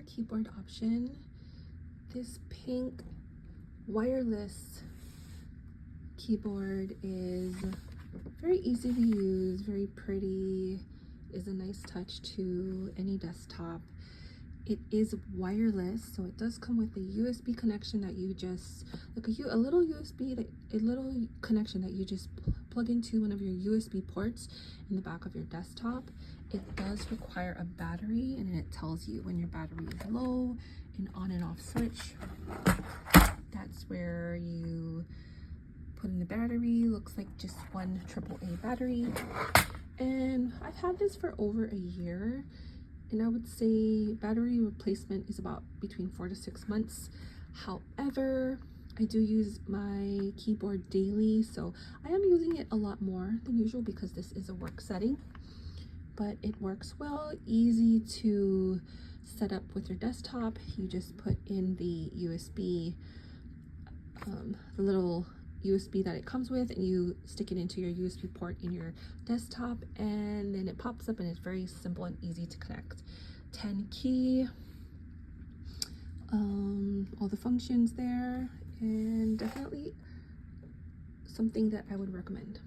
keyboard option. This pink wireless keyboard is very easy to use, very pretty, is a nice touch to any desktop. It is wireless, so it does come with a USB connection that you just, like a little USB, a little connection that you just plug into one of your USB ports in the back of your desktop. It does require a battery, and it tells you when your battery is low, an on and off switch. That's where you put in the battery. Looks like just one AAA battery. And I've had this for over a year, and I would say battery replacement is about between 4 to 6 months. However, I do use my keyboard daily, so I am using it a lot more than usual because this is a work setting. But it works well, easy to set up with your desktop. You just put in the USB, the little USB that it comes with, and you stick it into your USB port in your desktop, and then it pops up, and it's very simple and easy to connect. 10 key, all the functions there, and definitely something that I would recommend.